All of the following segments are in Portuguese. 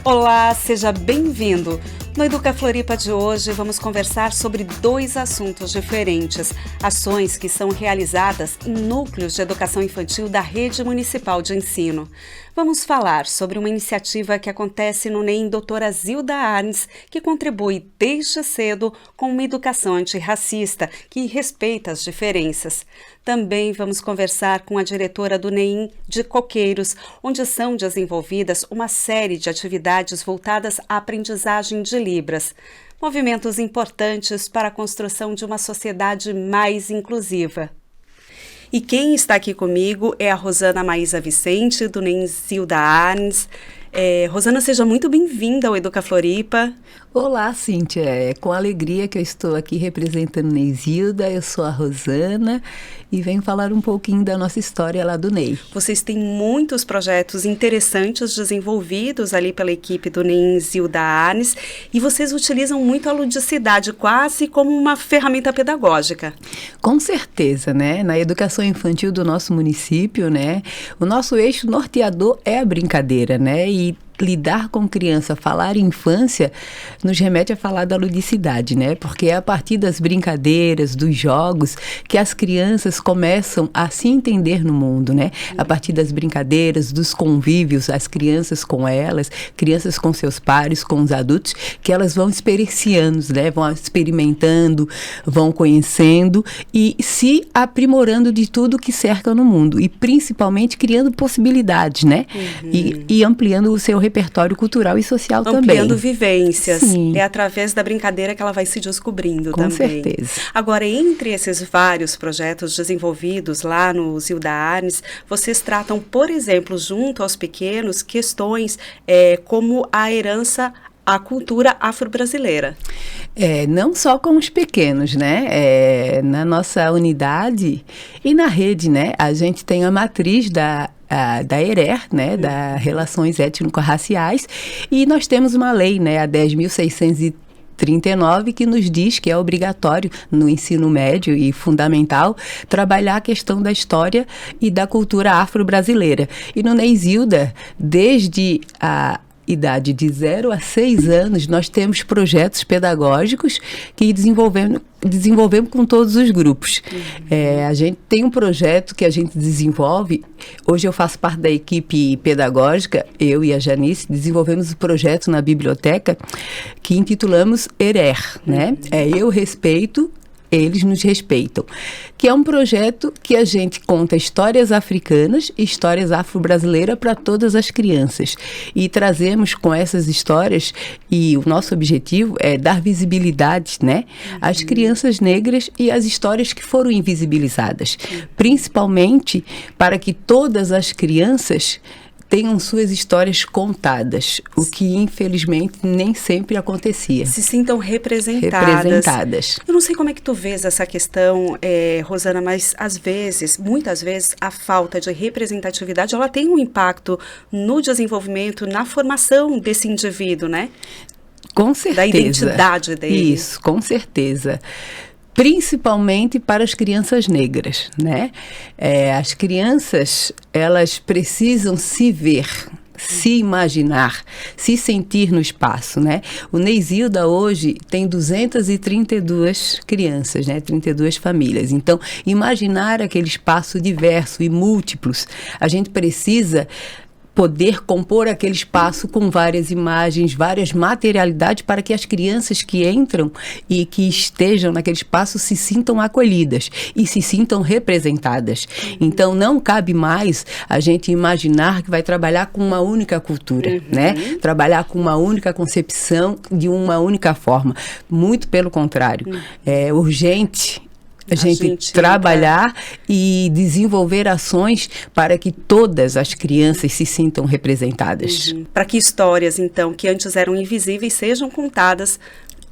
Olá, seja bem-vindo! No Educa Floripa de hoje, vamos conversar sobre dois assuntos diferentes, ações que são realizadas em núcleos de educação infantil da Rede Municipal de Ensino. Vamos falar sobre uma iniciativa que acontece no NEM Doutora Zilda Arnes, que contribui desde cedo com uma educação antirracista que respeita as diferenças. Também vamos conversar com a diretora do NEM de Coqueiros, onde são desenvolvidas uma série de atividades voltadas à aprendizagem de Libras. Movimentos importantes para a construção de uma sociedade mais inclusiva. E quem está aqui comigo é a Rosana Maísa Vicente, do NEM Zilda Arnes. Rosana, seja muito bem-vinda ao Educa Floripa. Olá, Cíntia. É com alegria que eu estou aqui representando o NEM Zilda. Eu sou a Rosana e venho falar um pouquinho da nossa história lá do NEM. Vocês têm muitos projetos interessantes desenvolvidos ali pela equipe do NEM Zilda Arnes e vocês utilizam muito a ludicidade, quase como uma ferramenta pedagógica. Com certeza, né? Na educação infantil do nosso município, né? O nosso eixo norteador é a brincadeira, né? E lidar com criança, falar em infância, nos remete a falar da ludicidade, né? Porque é a partir das brincadeiras, dos jogos, que as crianças começam a se entender no mundo, né? A partir das brincadeiras, dos convívios, as crianças com elas, crianças com seus pares, com os adultos, que elas vão experienciando, né? Vão experimentando, vão conhecendo e se aprimorando de tudo que cerca no mundo. E principalmente criando possibilidades, né? E ampliando o seu repertório cultural e social também. Ampliando vivências. Sim. É através da brincadeira que ela vai se descobrindo com também. Com certeza. Agora, entre esses vários projetos desenvolvidos lá no Zilda Arnes, vocês tratam, por exemplo, junto aos pequenos, questões como a herança à cultura afro-brasileira. Não só com os pequenos, né? Na nossa unidade e na rede, né? A gente tem a matriz da ERER, né, da Relações Étnico-Raciais, e nós temos uma lei, né, a 10.639, que nos diz que é obrigatório no ensino médio e fundamental trabalhar a questão da história e da cultura afro-brasileira. E no NEM Zilda, desde a idade de 0 a 6 anos, nós temos projetos pedagógicos que desenvolvemos com todos os grupos. A gente tem um projeto que a gente desenvolve, hoje eu faço parte da equipe pedagógica, eu e a Janice desenvolvemos um projeto na biblioteca que intitulamos ERER, né? Eu respeito, eles nos respeitam, que é um projeto que a gente conta histórias africanas e histórias afro-brasileiras para todas as crianças. E trazemos com essas histórias, e o nosso objetivo é dar visibilidade, né, às crianças negras e às histórias que foram invisibilizadas, principalmente para que todas as crianças tenham suas histórias contadas, o que infelizmente nem sempre acontecia. Se sintam representadas. Eu não sei como é que tu vês essa questão, Rosana, mas muitas vezes, a falta de representatividade, ela tem um impacto no desenvolvimento, na formação desse indivíduo, né? Com certeza. Da identidade dele. Isso, com certeza. Principalmente para as crianças negras, né? As crianças, elas precisam se ver, se imaginar, se sentir no espaço, né? O NEM Zilda hoje tem 232 crianças, né? 32 famílias. Então, imaginar aquele espaço diverso e múltiplos, a gente precisa poder compor aquele espaço com várias imagens, várias materialidades para que as crianças que entram e que estejam naquele espaço se sintam acolhidas e se sintam representadas. Então, não cabe mais a gente imaginar que vai trabalhar com uma única cultura, né? Trabalhar com uma única concepção de uma única forma. Muito pelo contrário. É urgente a gente trabalhar e desenvolver ações para que todas as crianças se sintam representadas. Para que histórias, então, que antes eram invisíveis, sejam contadas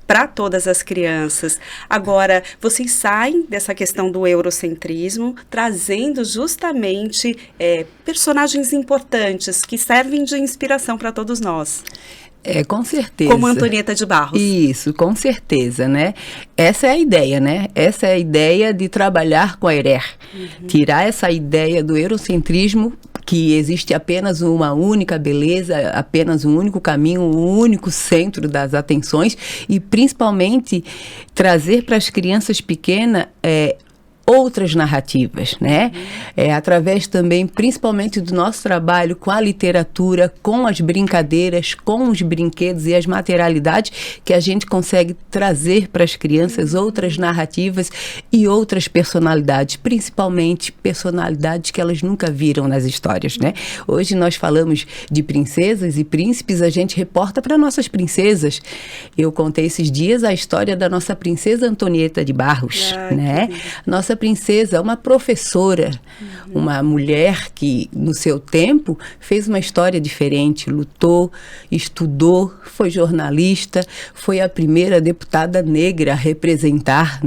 para todas as crianças. Agora, vocês saem dessa questão do eurocentrismo, trazendo justamente personagens importantes que servem de inspiração para todos nós. Com certeza. Como Antonieta de Barros. Isso, com certeza, né? Essa é a ideia, né? Essa é a ideia de trabalhar com a ERER. Tirar essa ideia do eurocentrismo que existe apenas uma única beleza, apenas um único caminho, um único centro das atenções, e principalmente trazer para as crianças pequenas outras narrativas, né? Através também, principalmente do nosso trabalho com a literatura, com as brincadeiras, com os brinquedos e as materialidades, que a gente consegue trazer para as crianças outras narrativas e outras personalidades, principalmente personalidades que elas nunca viram nas histórias, né? Hoje nós falamos de princesas e príncipes, a gente reporta para nossas princesas. Eu contei esses dias a história da nossa princesa Antonieta de Barros, né? Nossa princesa, uma professora, uma mulher que no seu tempo fez uma história diferente, lutou, estudou, foi jornalista, foi a primeira deputada negra a representar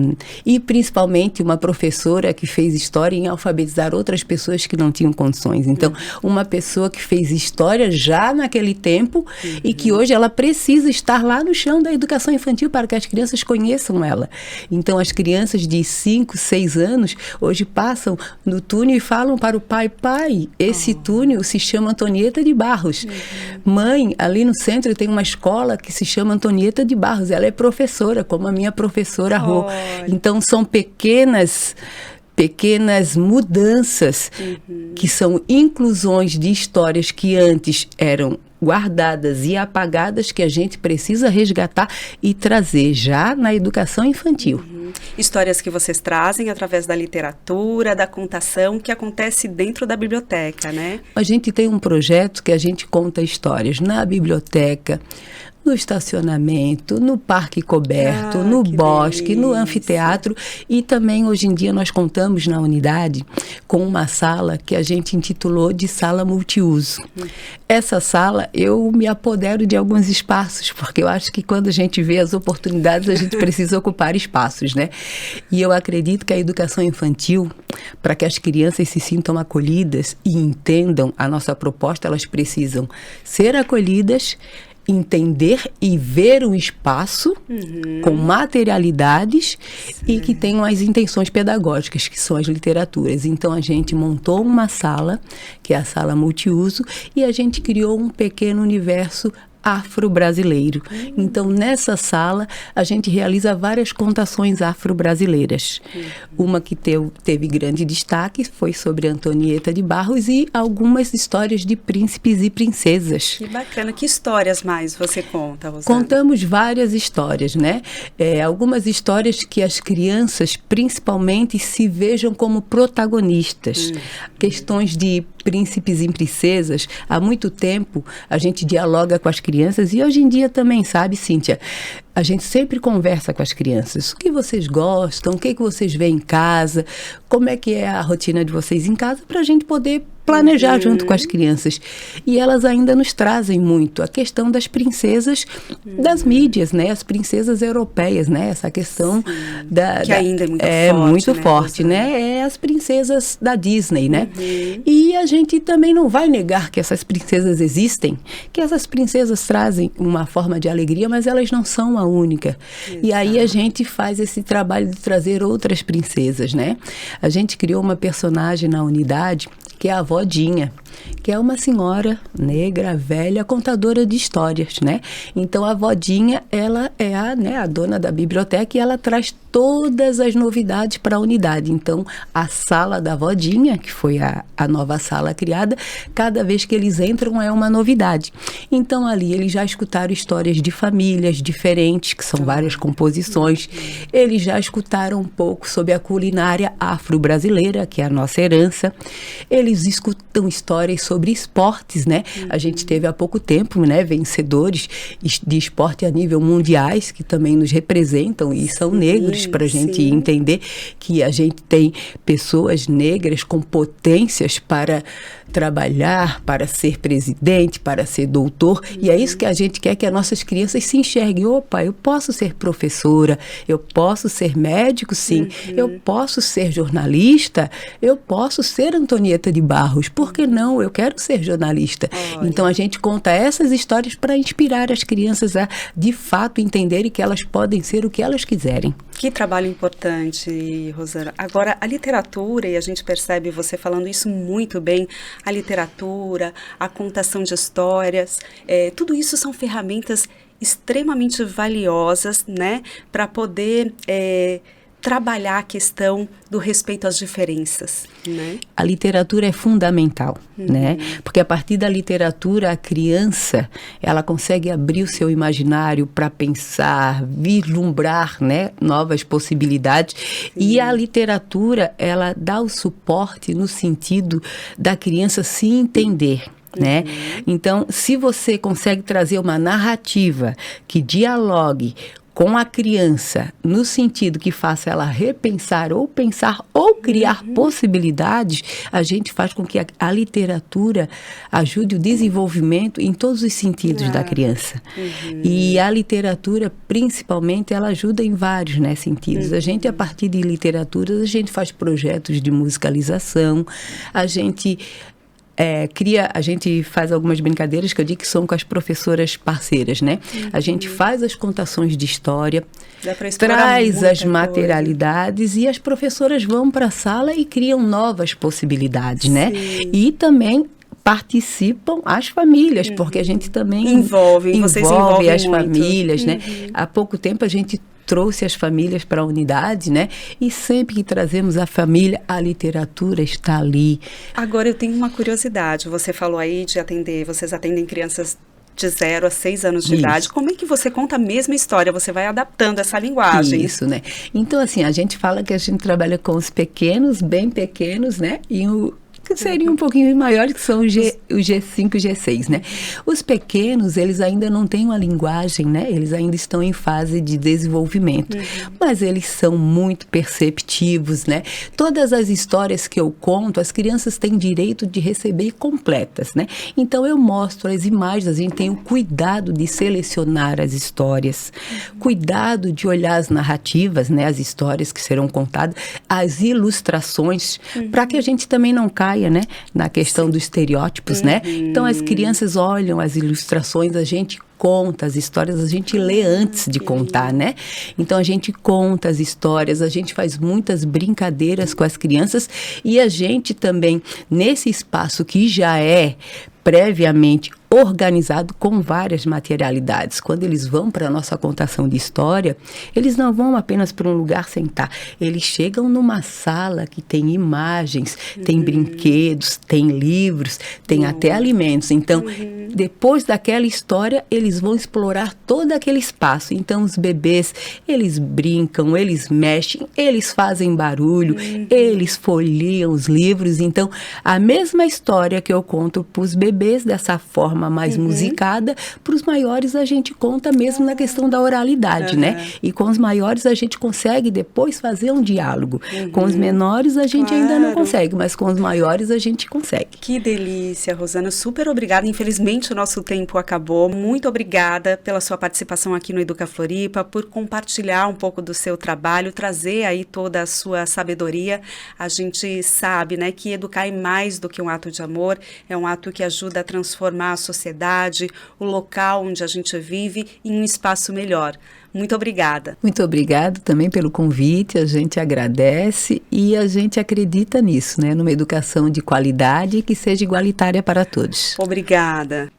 e principalmente uma professora que fez história em alfabetizar outras pessoas que não tinham condições. Então, uma pessoa que fez história já naquele tempo e que hoje ela precisa estar lá no chão da educação infantil para que as crianças conheçam ela. Então, as crianças de 5, 6 anos hoje passam no túnel e falam para o pai: pai, esse túnel se chama Antonieta de Barros. Mãe, ali no centro tem uma escola que se chama Antonieta de Barros, ela é professora, como a minha professora Rô. Então são pequenas mudanças que são inclusões de histórias que antes eram guardadas e apagadas, que a gente precisa resgatar e trazer já na educação infantil. Histórias que vocês trazem através da literatura, da contação, que acontece dentro da biblioteca, né? A gente tem um projeto que a gente conta histórias na biblioteca, no estacionamento, no parque coberto, no bosque, delícia, no anfiteatro, e também hoje em dia nós contamos na unidade com uma sala que a gente intitulou de sala multiuso. Essa sala eu me apodero de alguns espaços, porque eu acho que quando a gente vê as oportunidades a gente precisa ocupar espaços, né? E eu acredito que a educação infantil, para que as crianças se sintam acolhidas e entendam a nossa proposta, elas precisam ser acolhidas, entender e ver o espaço com materialidades e que tenham as intenções pedagógicas, que são as literaturas. Então, a gente montou uma sala, que é a sala multiuso, e a gente criou um pequeno universo afro-brasileiro. Então, nessa sala, a gente realiza várias contações afro-brasileiras. Uma que teve grande destaque foi sobre Antonieta de Barros e algumas histórias de príncipes e princesas. Que bacana. Que histórias mais você conta, Rosana? Contamos várias histórias, né? Algumas histórias que as crianças, principalmente, se vejam como protagonistas. Questões de príncipes e princesas, há muito tempo a gente dialoga com as crianças e hoje em dia também, sabe, Cíntia? A gente sempre conversa com as crianças. O que vocês gostam? O que vocês veem em casa? Como é que é a rotina de vocês em casa? Para a gente poder planejar junto com as crianças. E elas ainda nos trazem muito a questão das princesas das mídias, né? As princesas europeias, né? Essa questão que ainda é muito forte, né? É as princesas da Disney, né? E a gente também não vai negar que essas princesas existem, que essas princesas trazem uma forma de alegria, mas elas não são a única. Exato. E aí a gente faz esse trabalho de trazer outras princesas, né? A gente criou uma personagem na unidade que é a Vodinha, que é uma senhora negra, velha, contadora de histórias, né? Então, a Vodinha, ela é a dona da biblioteca e ela traz todas as novidades para a unidade. Então, a sala da Vodinha, que foi a nova sala criada, cada vez que eles entram é uma novidade. Então, ali, eles já escutaram histórias de famílias diferentes, que são várias composições. Eles já escutaram um pouco sobre a culinária afro-brasileira, que é a nossa herança. Eles escutam histórias sobre esportes, né? A gente teve há pouco tempo, né, vencedores de esporte a nível mundiais, que também nos representam e são negros, para a gente entender que a gente tem pessoas negras com potências para trabalhar, para ser presidente, para ser doutor, e é isso que a gente quer, que as nossas crianças se enxerguem. Opa, eu posso ser professora, eu posso ser médico, sim, eu posso ser jornalista, eu posso ser Antonieta de de Barros. Por que não? Eu quero ser jornalista. Então a gente conta essas histórias para inspirar as crianças a, de fato, entenderem que elas podem ser o que elas quiserem. Que trabalho importante, Rosana. Agora, a literatura, e a gente percebe você falando isso muito bem, a literatura, a contação de histórias, tudo isso são ferramentas extremamente valiosas, né, para poder trabalhar a questão do respeito às diferenças, né? A literatura é fundamental, né? Porque a partir da literatura, a criança, ela consegue abrir o seu imaginário para pensar, vislumbrar, né, novas possibilidades. Sim. E a literatura, ela dá o suporte no sentido da criança se entender. Né? Então, se você consegue trazer uma narrativa que dialogue com a criança, no sentido que faça ela repensar ou pensar ou criar possibilidades, a gente faz com que a literatura ajude o desenvolvimento em todos os sentidos da criança. E a literatura, principalmente, ela ajuda em vários, né, sentidos. A gente, a partir de literaturas, a gente faz projetos de musicalização, a gente a gente faz algumas brincadeiras que eu digo que são com as professoras parceiras, né? A gente faz as contações de história, traz as materialidades e as professoras vão para a sala e criam novas possibilidades, né? E também participam as famílias, porque a gente também envolve as famílias, né? Há pouco tempo a gente trouxe as famílias para a unidade, né? E sempre que trazemos a família, a literatura está ali. Agora eu tenho uma curiosidade, você falou aí de atender, vocês atendem crianças de 0 a 6 anos de idade. Como é que você conta a mesma história? Você vai adaptando essa linguagem. Isso, né? Então, assim, a gente fala que a gente trabalha com os pequenos, bem pequenos, né? E que seriam um pouquinho maiores, que são o G5 e G6, né? Os pequenos, eles ainda não têm uma linguagem, né? Eles ainda estão em fase de desenvolvimento, mas eles são muito perceptivos, né? Todas as histórias que eu conto, as crianças têm direito de receber completas, né? Então, eu mostro as imagens, a gente tem o cuidado de selecionar as histórias, cuidado de olhar as narrativas, né? As histórias que serão contadas, as ilustrações, para que a gente também não caia, né, na questão dos estereótipos, né? Então, as crianças olham as ilustrações, a gente conta as histórias, a gente lê antes de contar, né? Então, a gente conta as histórias, a gente faz muitas brincadeiras com as crianças e a gente também, nesse espaço que já é previamente organizado com várias materialidades. Quando eles vão para a nossa contação de história, eles não vão apenas para um lugar sentar. Eles chegam numa sala que tem imagens, tem brinquedos, tem livros, tem até alimentos. Então, depois daquela história, eles vão explorar todo aquele espaço. Então, os bebês, eles brincam, eles mexem, eles fazem barulho, eles folheiam os livros. Então, a mesma história que eu conto para os bebês dessa forma mais musicada, para os maiores a gente conta mesmo na questão da oralidade, né? E com os maiores a gente consegue depois fazer um diálogo. Com os menores a gente ainda não consegue, mas com os maiores a gente consegue. Que delícia, Rosana. Super obrigada. Infelizmente o nosso tempo acabou. Muito obrigada pela sua participação aqui no Educa Floripa, por compartilhar um pouco do seu trabalho, trazer aí toda a sua sabedoria. A gente sabe, né, que educar é mais do que um ato de amor, é um ato que ajuda a transformar a sociedade, o local onde a gente vive em um espaço melhor. Muito obrigada. Muito obrigada também pelo convite, a gente agradece e a gente acredita nisso, né? Numa educação de qualidade que seja igualitária para todos. Obrigada.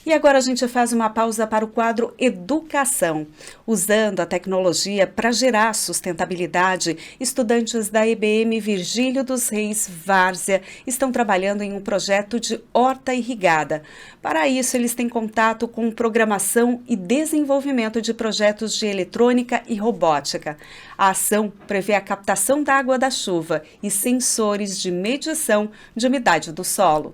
E agora a gente faz uma pausa para o quadro Educação. Usando a tecnologia para gerar sustentabilidade, estudantes da EBM Virgílio dos Reis Várzea estão trabalhando em um projeto de horta irrigada. Para isso, eles têm contato com programação e desenvolvimento de projetos de eletrônica e robótica. A ação prevê a captação da água da chuva e sensores de medição de umidade do solo.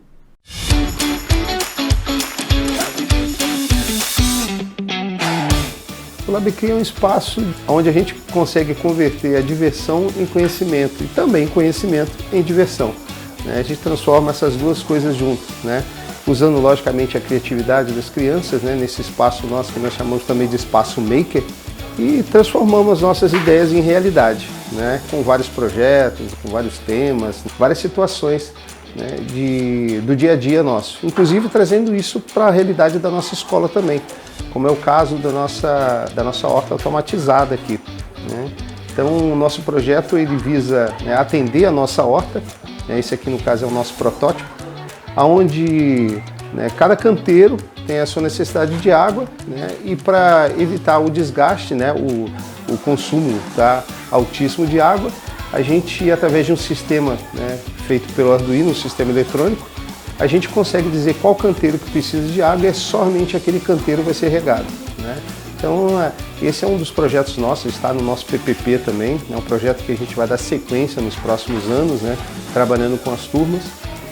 O LabCria é um espaço onde a gente consegue converter a diversão em conhecimento e também conhecimento em diversão. A gente transforma essas duas coisas juntas, usando logicamente a criatividade das crianças, nesse espaço nosso que nós chamamos também de espaço maker, e transformamos as nossas ideias em realidade, com vários projetos, com vários temas, várias situações né, do dia a dia nosso, inclusive trazendo isso para a realidade da nossa escola também, como é o caso da nossa horta automatizada aqui, né? Então, o nosso projeto ele visa, né, atender a nossa horta, né, esse aqui no caso é o nosso protótipo, onde, né, cada canteiro tem a sua necessidade de água, né, e para evitar o desgaste, né, o consumo, tá, altíssimo de água, a gente, através de um sistema, né, feito pelo Arduino, um sistema eletrônico, a gente consegue dizer qual canteiro que precisa de água e somente aquele canteiro vai ser regado, né? Então, esse é um dos projetos nossos, está no nosso PPP também, é um projeto que a gente vai dar sequência nos próximos anos, né, trabalhando com as turmas.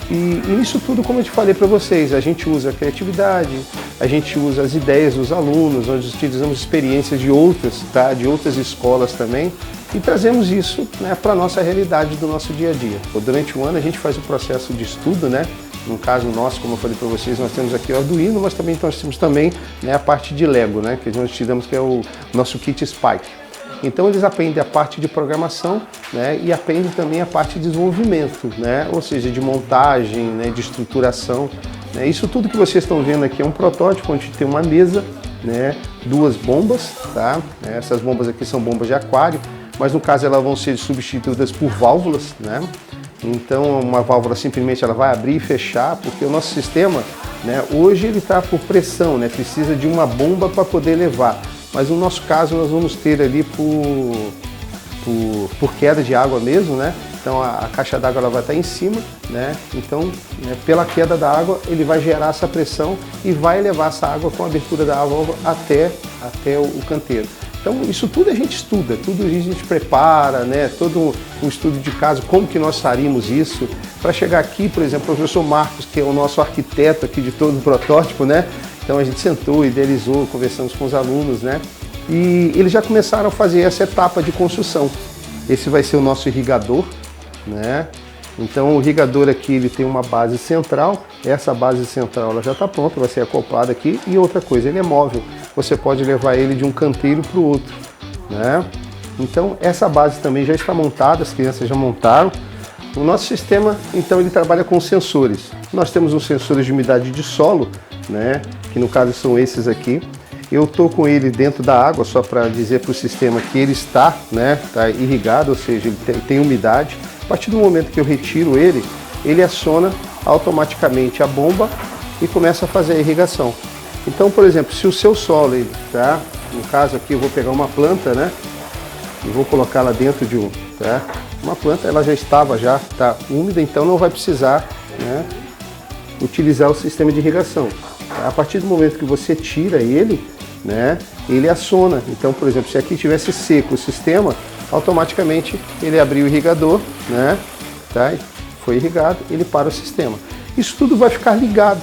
E nisso tudo, como eu te falei para vocês, a gente usa a criatividade, a gente usa as ideias dos alunos, nós utilizamos experiências de outras, tá, de outras escolas também, e trazemos isso, né, para a nossa realidade do nosso dia a dia. Durante o ano a gente faz o processo de estudo, né? No caso nosso, como eu falei para vocês, nós temos aqui o Arduino, mas também nós temos também, né, a parte de Lego, né, que nós utilizamos, que é o nosso kit Spike. Então eles aprendem a parte de programação, né, e aprendem também a parte de desenvolvimento, né, ou seja, de montagem, né, de estruturação. Né. Isso tudo que vocês estão vendo aqui é um protótipo onde tem uma mesa, né, duas bombas, tá? Essas bombas aqui são bombas de aquário, mas no caso elas vão ser substituídas por válvulas, né? Então uma válvula simplesmente ela vai abrir e fechar, porque o nosso sistema, né, hoje ele está por pressão, né, precisa de uma bomba para poder levar, mas no nosso caso nós vamos ter ali por queda de água mesmo, né? Então a caixa d'água ela vai estar em cima, né? Então, né, pela queda da água ele vai gerar essa pressão e vai levar essa água com a abertura da água até o canteiro. Então isso tudo a gente estuda, tudo a gente prepara, né? Todo um estudo de caso, como que nós faríamos isso, para chegar aqui, por exemplo, o professor Marcos, que é o nosso arquiteto aqui de todo o protótipo, né? Então a gente sentou, idealizou, conversamos com os alunos, né? E eles já começaram a fazer essa etapa de construção. Esse vai ser o nosso irrigador, né? Então o irrigador aqui ele tem uma base central, essa base central ela já está pronta, vai ser acoplada aqui, e outra coisa, ele é móvel, você pode levar ele de um canteiro para o outro, né? Então essa base também já está montada, as crianças já montaram. O nosso sistema, então, ele trabalha com sensores. Nós temos os sensores de umidade de solo, né? Que no caso são esses aqui. Eu estou com ele dentro da água, só para dizer para o sistema que ele está, né, tá irrigado, ou seja, ele tem umidade. A partir do momento que eu retiro ele, ele aciona automaticamente a bomba e começa a fazer a irrigação. Então, por exemplo, se o seu solo, tá, no caso aqui eu vou pegar uma planta, né, e vou colocá-la dentro de uma planta, ela já estava tá úmida, então não vai precisar, né, utilizar o sistema de irrigação. A partir do momento que você tira ele, né, ele aciona. Então, por exemplo, se aqui tivesse seco o sistema, automaticamente ele abriu o irrigador, né, tá, foi irrigado, ele para o sistema. Isso tudo vai ficar ligado,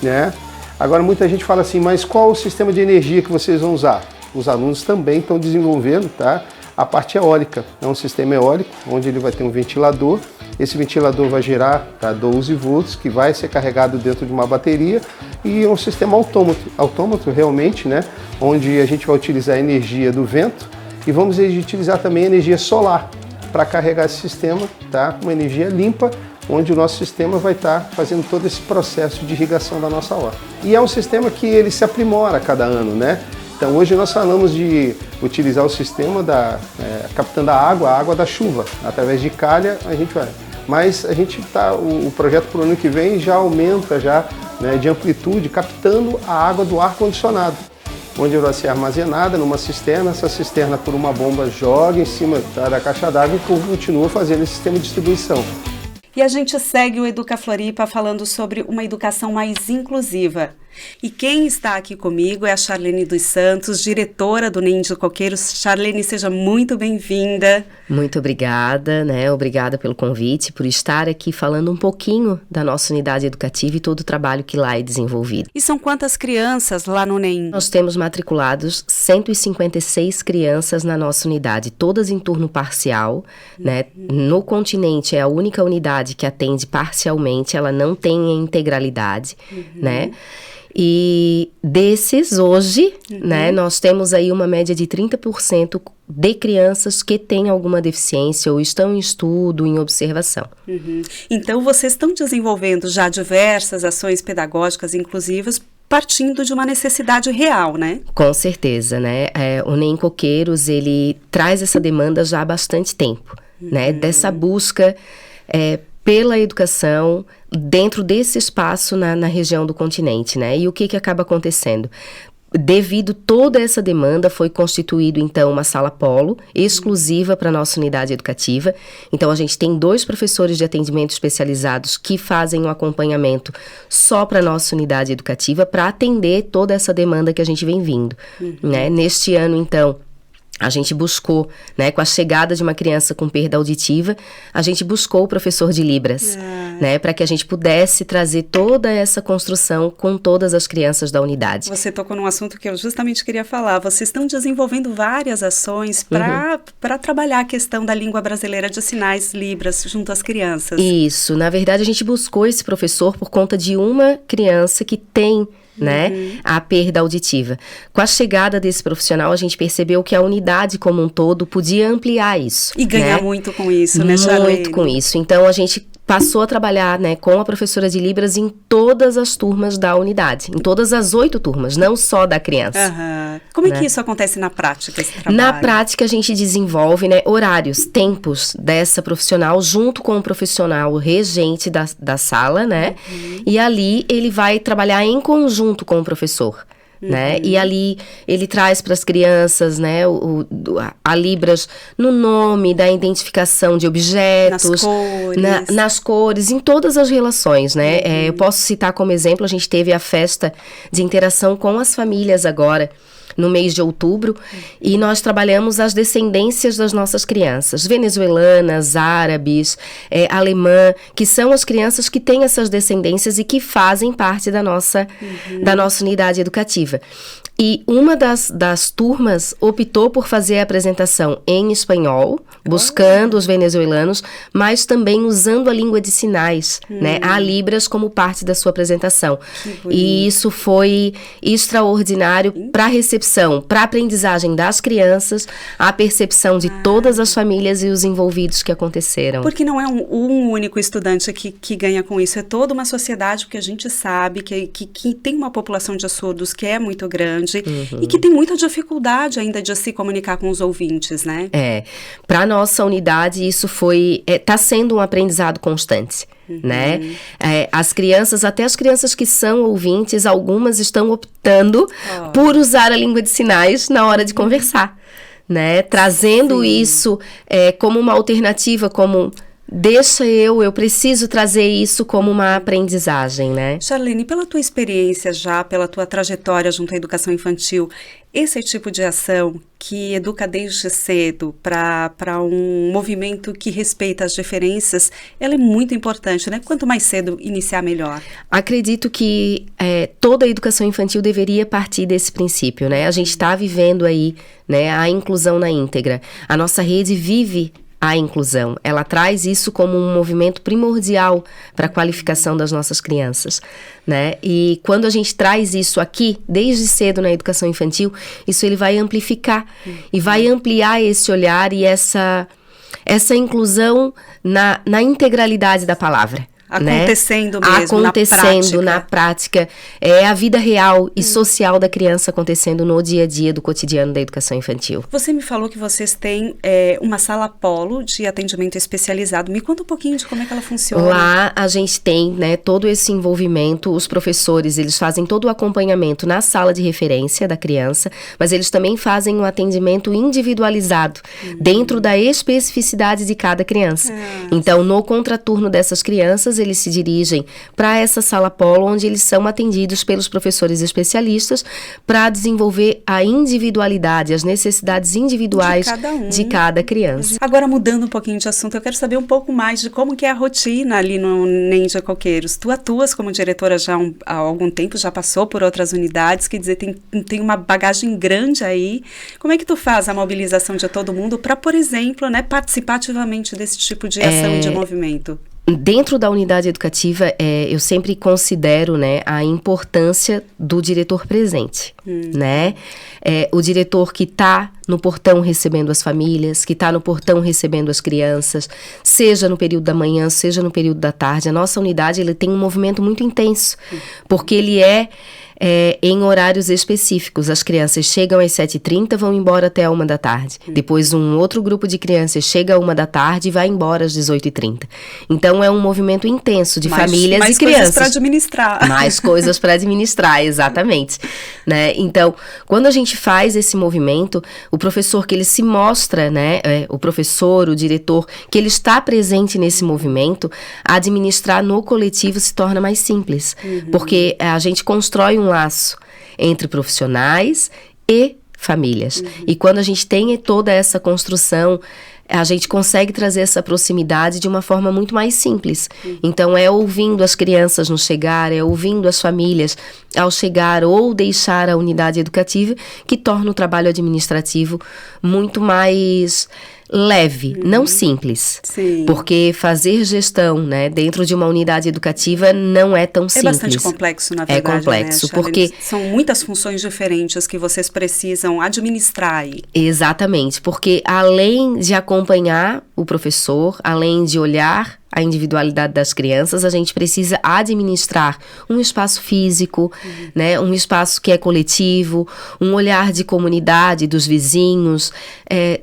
né? Agora muita gente fala assim, mas qual o sistema de energia que vocês vão usar? Os alunos também estão desenvolvendo, tá, a parte eólica. É um sistema eólico, onde ele vai ter um ventilador. Esse ventilador vai gerar, tá, 12 volts, que vai ser carregado dentro de uma bateria, e é um sistema autômato realmente, né, onde a gente vai utilizar a energia do vento e vamos utilizar também a energia solar para carregar esse sistema, tá, uma energia limpa, onde o nosso sistema vai estar fazendo todo esse processo de irrigação da nossa horta. E é um sistema que ele se aprimora a cada ano, né? Então hoje nós falamos de utilizar o sistema captando a água da chuva, através de calha a gente vai. Mas a gente o projeto para o ano que vem já aumenta né, de amplitude, captando a água do ar-condicionado, onde ela vai ser armazenada numa cisterna, essa cisterna por uma bomba joga em cima da caixa d'água e continua fazendo esse sistema de distribuição. E a gente segue o Educa Floripa falando sobre uma educação mais inclusiva. E quem está aqui comigo é a Charlene dos Santos, diretora do NEM de Coqueiros. Charlene, seja muito bem-vinda. Muito obrigada, né? Obrigada pelo convite, por estar aqui falando um pouquinho da nossa unidade educativa e todo o trabalho que lá é desenvolvido. E são quantas crianças lá no NEM? Nós temos matriculados 156 crianças na nossa unidade, todas em turno parcial, né? No continente é a única unidade que atende parcialmente, ela não tem a integralidade, né? E desses, hoje, né, nós temos aí uma média de 30% de crianças que têm alguma deficiência ou estão em estudo, em observação. Então, vocês estão desenvolvendo já diversas ações pedagógicas inclusivas partindo de uma necessidade real, né? Com certeza, né? O NEM Coqueiros, ele traz essa demanda já há bastante tempo, né? Dessa busca pela educação dentro desse espaço na região do continente, né? E o que acaba acontecendo? Devido toda essa demanda, foi constituído, então, uma sala polo exclusiva para a nossa unidade educativa. Então, a gente tem 2 professores de atendimento especializados que fazem um acompanhamento só para a nossa unidade educativa, para atender toda essa demanda que a gente vem vindo, né? Neste ano, então, a gente buscou, né, com a chegada de uma criança com perda auditiva, a gente buscou o professor de Libras, né, para que a gente pudesse trazer toda essa construção com todas as crianças da unidade. Você tocou num assunto que eu justamente queria falar. Vocês estão desenvolvendo várias ações para trabalhar a questão da língua brasileira de sinais Libras junto às crianças. Isso, na verdade a gente buscou esse professor por conta de uma criança que tem, né, a perda auditiva. Com a chegada desse profissional, a gente percebeu que a unidade como um todo podia ampliar isso. E ganhar, né, muito com isso, né, Charlene? Muito com isso. Então, a gente passou a trabalhar, né, com a professora de Libras em todas as turmas da unidade, em todas as 8 turmas, não só da criança. Como é que isso acontece na prática, esse trabalho? Na prática, a gente desenvolve, né, horários, tempos dessa profissional junto com o profissional regente da sala, né, e ali ele vai trabalhar em conjunto com o professor. Né? E ali ele traz para as crianças, né, a Libras no nome, da identificação de objetos, nas cores, em todas as relações, né? Eu posso citar como exemplo, a gente teve a festa de interação com as famílias agora, no mês de outubro, e nós trabalhamos as descendências das nossas crianças, venezuelanas, árabes, alemã, que são as crianças que têm essas descendências e que fazem parte da nossa unidade educativa. E uma das turmas optou por fazer a apresentação em espanhol, buscando os venezuelanos, mas também usando a língua de sinais, né, a Libras como parte da sua apresentação. E isso foi extraordinário para a recepção, para a aprendizagem das crianças, a percepção de todas as famílias e os envolvidos que aconteceram. Porque não é um único estudante que ganha com isso, é toda uma sociedade, porque a gente sabe que tem uma população de surdos que é muito grande, e que tem muita dificuldade ainda de se comunicar com os ouvintes, né? Para a nossa unidade isso tá sendo um aprendizado constante, né? As crianças, até as crianças que são ouvintes, algumas estão optando por usar a língua de sinais na hora de conversar, né? Trazendo isso como uma alternativa, como... eu preciso trazer isso como uma aprendizagem, né? Charlene, pela tua experiência já, pela tua trajetória junto à educação infantil, esse tipo de ação que educa desde cedo para um movimento que respeita as diferenças, ela é muito importante, né? Quanto mais cedo iniciar, melhor. Acredito que toda a educação infantil deveria partir desse princípio, né? A gente está vivendo aí, né, a inclusão na íntegra. A nossa rede vive a inclusão. Ela traz isso como um movimento primordial para a qualificação das nossas crianças, né? E quando a gente traz isso aqui, desde cedo na educação infantil, isso ele vai amplificar e vai ampliar esse olhar e essa inclusão na integralidade da palavra. Acontecendo, né? mesmo, acontecendo na prática. É a vida real e social da criança acontecendo no dia a dia do cotidiano da educação infantil. Você me falou que vocês têm uma sala polo de atendimento especializado. Me conta um pouquinho de como é que ela funciona. Lá a gente tem, né, todo esse envolvimento. Os professores, eles fazem todo o acompanhamento na sala de referência da criança, mas eles também fazem um atendimento individualizado dentro da especificidade de cada criança. Então, no contraturno dessas crianças, eles se dirigem para essa sala polo, onde eles são atendidos pelos professores especialistas para desenvolver a individualidade, as necessidades individuais de cada criança. Agora, mudando um pouquinho de assunto, eu quero saber um pouco mais de como que é a rotina ali no NEM de Coqueiros. Tu atuas como diretora já há algum tempo, já passou por outras unidades, quer dizer, tem uma bagagem grande aí. Como é que tu faz a mobilização de todo mundo para, por exemplo, né, participar ativamente desse tipo de ação e de movimento? Dentro da unidade educativa, eu sempre considero, né, a importância do diretor presente, né? O diretor que está no portão recebendo as famílias, que está no portão recebendo as crianças, seja no período da manhã, seja no período da tarde. A nossa unidade, ele tem um movimento muito intenso, porque ele em horários específicos. As crianças chegam às 7h30, vão embora até a 1h. Depois um outro grupo de crianças chega à 1h e vai embora às 18h30. Então é um movimento intenso de famílias e crianças. Mais coisas para administrar. Mais coisas para administrar, exatamente. Né? Então, quando a gente faz esse movimento, o professor que ele se mostra, né, o professor, o diretor, que ele está presente nesse movimento, administrar no coletivo se torna mais simples. Porque a gente constrói um laço entre profissionais e famílias. E quando a gente tem toda essa construção, a gente consegue trazer essa proximidade de uma forma muito mais simples. Então, é ouvindo as crianças no chegar, é ouvindo as famílias ao chegar ou deixar a unidade educativa, que torna o trabalho administrativo muito mais leve, não simples. Sim. Porque fazer gestão, né, dentro de uma unidade educativa não é tão simples. É bastante complexo, na verdade. É complexo, né, porque são muitas funções diferentes que vocês precisam administrar aí. Exatamente, porque além de acompanhar o professor, além de olhar a individualidade das crianças, a gente precisa administrar um espaço físico, né, um espaço que é coletivo, um olhar de comunidade, dos vizinhos,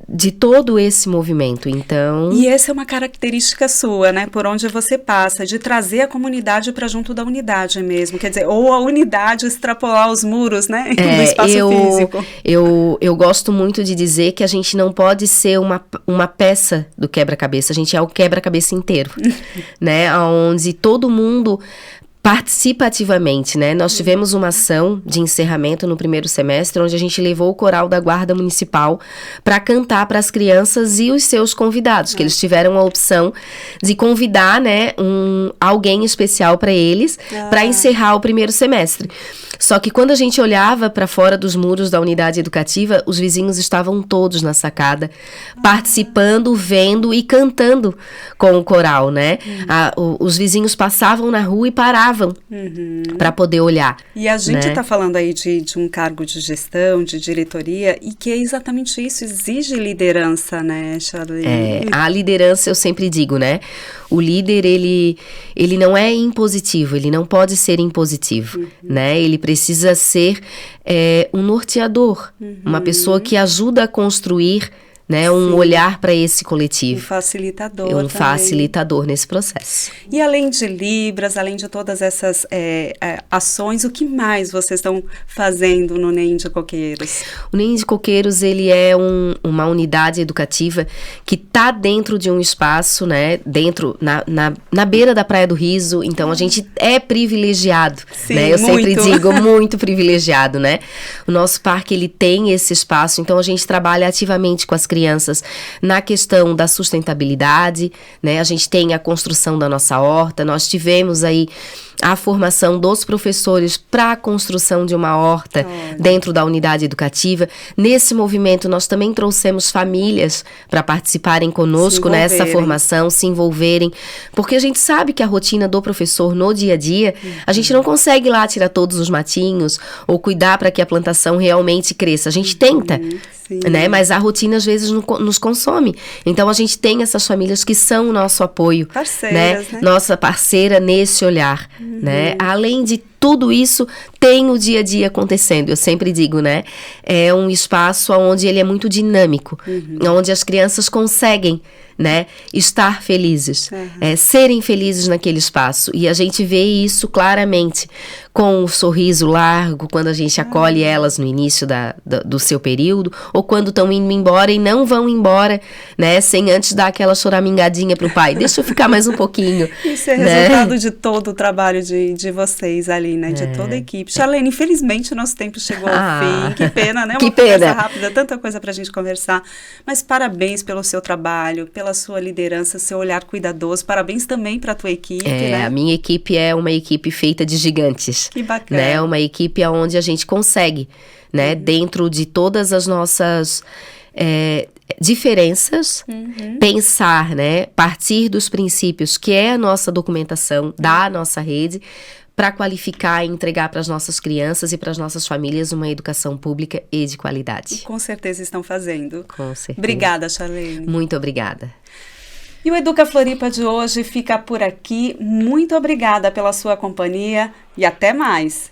de todo esse movimento. Então... E essa é uma característica sua, né, por onde você passa, de trazer a comunidade para junto da unidade mesmo, quer dizer, ou a unidade extrapolar os muros, né, do espaço físico. Eu gosto muito de dizer que a gente não pode ser uma peça do quebra-cabeça, a gente é o quebra-cabeça inteiro. Né, onde todo mundo participa ativamente, né? Nós tivemos uma ação de encerramento no primeiro semestre, onde a gente levou o coral da Guarda Municipal para cantar para as crianças e os seus convidados, que eles tiveram a opção de convidar, né, alguém especial para eles, para encerrar o primeiro semestre. Só que quando a gente olhava para fora dos muros da unidade educativa, os vizinhos estavam todos na sacada, participando, vendo e cantando com o coral, né? Os vizinhos passavam na rua e paravam para poder olhar. E a gente está falando aí de um cargo de gestão, de diretoria, e que é exatamente isso, exige liderança, né, Charlene? A liderança, eu sempre digo, né? O líder, ele não é impositivo, ele não pode ser impositivo, né? Ele precisa ser um norteador, uma pessoa que ajuda a construir, né, um olhar para esse coletivo. Um facilitador também. Facilitador nesse processo. E além de Libras, além de todas essas ações, o que mais vocês estão fazendo no NEM de Coqueiros? O NEM de Coqueiros, ele é uma unidade educativa que está dentro de um espaço, né, na beira da Praia do Riso, então a gente é privilegiado. Sim, né? Eu muito. Sempre digo, muito privilegiado, né? O nosso parque, ele tem esse espaço, então a gente trabalha ativamente com as crianças na questão da sustentabilidade, né? A gente tem a construção da nossa horta, nós tivemos aí a formação dos professores para a construção de uma horta dentro da unidade educativa. Nesse movimento, nós também trouxemos famílias para participarem conosco nessa formação, se envolverem, porque a gente sabe que a rotina do professor no dia a dia, a gente não consegue lá tirar todos os matinhos ou cuidar para que a plantação realmente cresça. A gente tenta, né? Mas a rotina às vezes nos consome. Então a gente tem essas famílias que são o nosso apoio, parceiras, né? Nossa parceira nesse olhar, né? Além de tudo isso, tem o dia a dia acontecendo. Eu sempre digo, né? É um espaço onde ele é muito dinâmico, onde as crianças conseguem, né, estar felizes, serem felizes naquele espaço. E a gente vê isso claramente com o sorriso largo, quando a gente acolhe elas no início do seu período, ou quando estão indo embora e não vão embora, né, sem antes dar aquela choramingadinha pro pai. Deixa eu ficar mais um pouquinho. Isso é resultado de todo o trabalho de vocês ali, né, de toda a equipe. Charlene, infelizmente o nosso tempo chegou ao fim. Que pena, né? Uma conversa rápida, tanta coisa pra gente conversar. Mas parabéns pelo seu trabalho, pela sua liderança, seu olhar cuidadoso. Parabéns também para a tua equipe, né? A minha equipe é uma equipe feita de gigantes. Que bacana. Né? Uma equipe onde a gente consegue, né, dentro de todas as nossas diferenças, pensar, né, partir dos princípios que é a nossa documentação da nossa rede, para qualificar e entregar para as nossas crianças e para as nossas famílias uma educação pública e de qualidade. Com certeza estão fazendo. Com certeza. Obrigada, Charlene. Muito obrigada. E o Educa Floripa de hoje fica por aqui. Muito obrigada pela sua companhia e até mais.